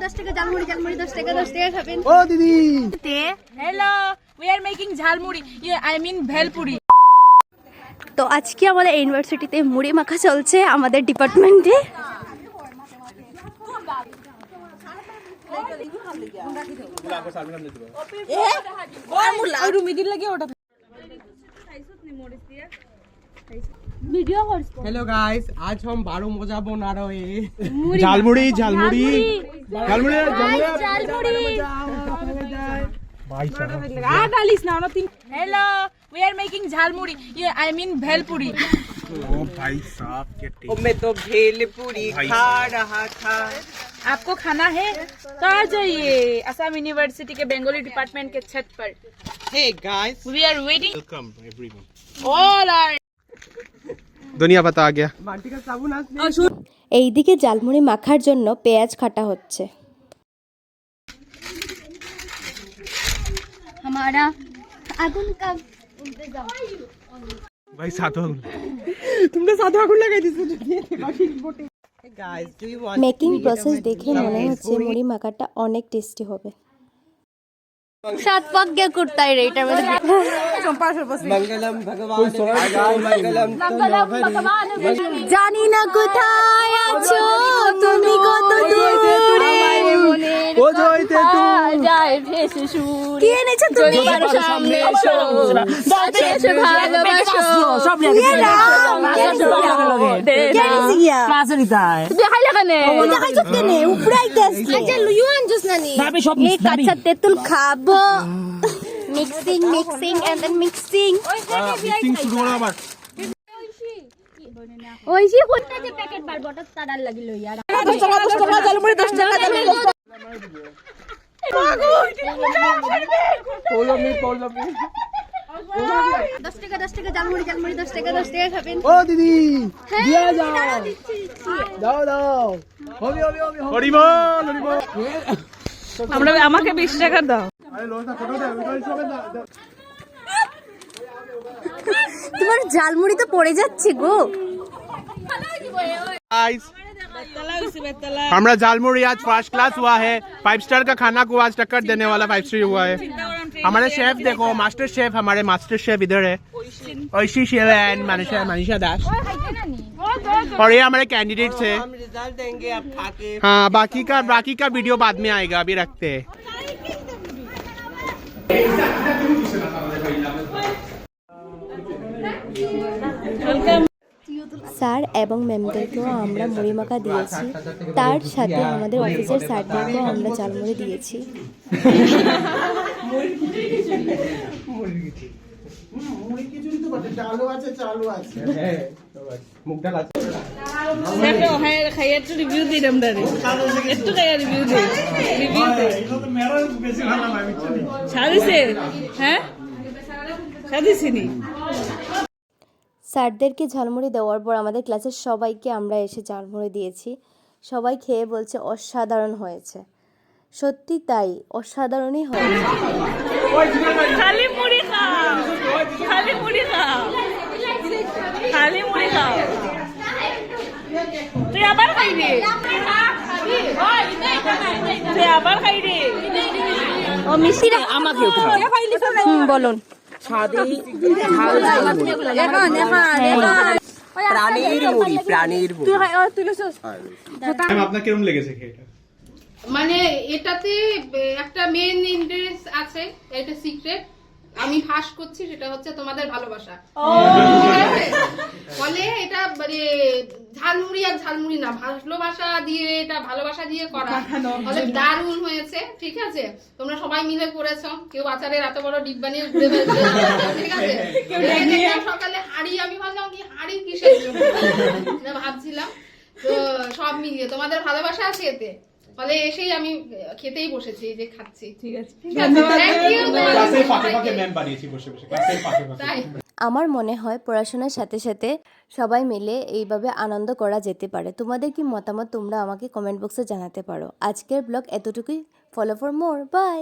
10 টাকা ঝালমুড়ি ঝালমুড়ি 10 টাকা খাবেন ও দিদি hello we are making jhalmuri I mean bhelpuri. তো আজকে আমাদের ইউনিভার্সিটিতে মুড়ি মাখা চলছে আমাদের ডিপার্টমেন্টে। हेलो गाइस, आज हम बारू मजा बना रहे हैं jhalmuri jhalmuri jhalmuri hello we are making jhalmuri I mean bhelpuri. ओ भाई साहब क्या मैं तो भेलपुरी खा रहा था। आपको खाना है तो आ जाइए असम यूनिवर्सिटी के बंगाली डिपार्टमेंट के छत पर। Hey guys, we are waiting welcome everyone. All आर दुनिया बता गया बांटी का साबुन आज এইদিকে ঝালমুড়ি মাখার জন্য পেঁয়াজ কাটা হচ্ছে। हमारा आगुन का भाई सातों आगुन तुमने सातों आगुन लगाई थी guys. Do you want making process দেখে মনে হচ্ছে মুড়ি মাখাটা অনেক টেস্টি হবে। সাত পাক গিয়া করতাই রে এটার মধ্যে मंगलम भगवान मंगलम জানি না কোথায় আছো তুমি কত দূরে ও জয়তে তুই যায় ভেসে সুর কি এনেছো তুমি আমার সামনে এসো দাঁতে এসে ভালোবাসো সব নিয়ে দেখাই লাগানে ও দেখাইছো কেনে উপরাইতে আসছে আচ্ছা লুইওয়ান জসনানি ভাবি সব এই কাঁচা তেঁতুল খাবো mixing mixing and then mixing mixing শুরু করো আবার ওই যে কোনটা যে প্যাকেট বার বটত তারার লাগি লই আর 10 টাকা ঝালমুড়ি 10 টাকা পোলো মি 10 টাকা ঝালমুড়ি ঝালমুড়ি 10 টাকা খাবেন ও দিদি দিয়া যাও দাও দাও হবি হবি হবি হরি বল হরি বল আমরা আমাকে 20 টাকা দাও। আরে লোটা ফটো দে ভিডিও সবে দাও। তোমার ঝালমুড়ি তো পড়ে যাচ্ছে গো। गाइस, हमारा झालमुड़ी आज फर्स्ट क्लास हुआ है। 5 स्टार का खाना को आज टक्कर देने वाला 5 स्टार हुआ है। हमारे शेफ देखो, मास्टर शेफ, हमारे मास्टर शेफ इधर है, ऐशी शेफ एंड मनीषा दास। और ये हमारे कैंडिडेट्स है। हम रिजल्ट देंगे अब खाके। हाँ, बाकी का वीडियो बाद में आएगा, अभी रखते हैं। স্যার এবং ম্যামদেরকেও আমরা মুড়ি মাখা দিয়েছি, তার সাথে আমাদের অফিসের স্যারদেরকেও আমরা ঝালমুড়ি দিয়েছি। রিভিউ দিই আমরা একটু রিভিউ দিই সাদিছে হ্যাঁ সাদিছিনি। স্যারদেরকে ঝালমুড়ি দেওয়ার পর আমাদের ক্লাসের সবাইকে আমরা এসে ঝালমুড়ি দিয়েছি। সবাই খেয়ে বলছে অসাধারণ হয়েছে। সত্যি তাই, অসাধারণই হয়েছে। খালি মুড়ি খাও, খালি মুড়ি খাও, খালি মুড়ি খাও। তুই আবার খাই রে, তুই আবার খাই রে। ও মিষ্টিরা আমাকে বলুন প্রাণীর মুড়ি আপনার কিরকম লেগেছে খেয়ে? মানে এটাতে একটা মেন ইন্টারেস্ট আছে, এটা সিক্রেট আমি ফাঁস করছি, সেটা হচ্ছে তোমাদের ভালোবাসা। ফলে এটা মানে ঝালমুড়ি আর ঝালমুড়ি না, ভালোবাসা দিয়ে, এটা ভালোবাসা দিয়ে করা, ফলে দারুণ হয়েছে। ঠিক আছে, তোমরা সবাই মিলে করেছো, কেউ আচারের এত বড় ডিব্বা নিয়ে ঘুরে বেড়াচ্ছে, ঠিক আছে। সকালে হাড়ি, আমি ভাবলাম কি হাড়ি কিসের জন্য ভাবছিলাম, তো সব মিলিয়ে তোমাদের ভালোবাসা আছে এতে, ফলে এসেই আমি খেতেই বসেছি, যে খাচ্ছি। ঠিক আছে, আমার মনে হয় পড়াশোনার সাথে সাথে সবাই মিলে এইভাবে আনন্দ করা যেতে পারে। তোমাদের কি মতামত তোমরা আমাকে কমেন্ট বক্সে জানাতে পারো। আজকের ব্লগ এতটুকুই। Follow for more, by.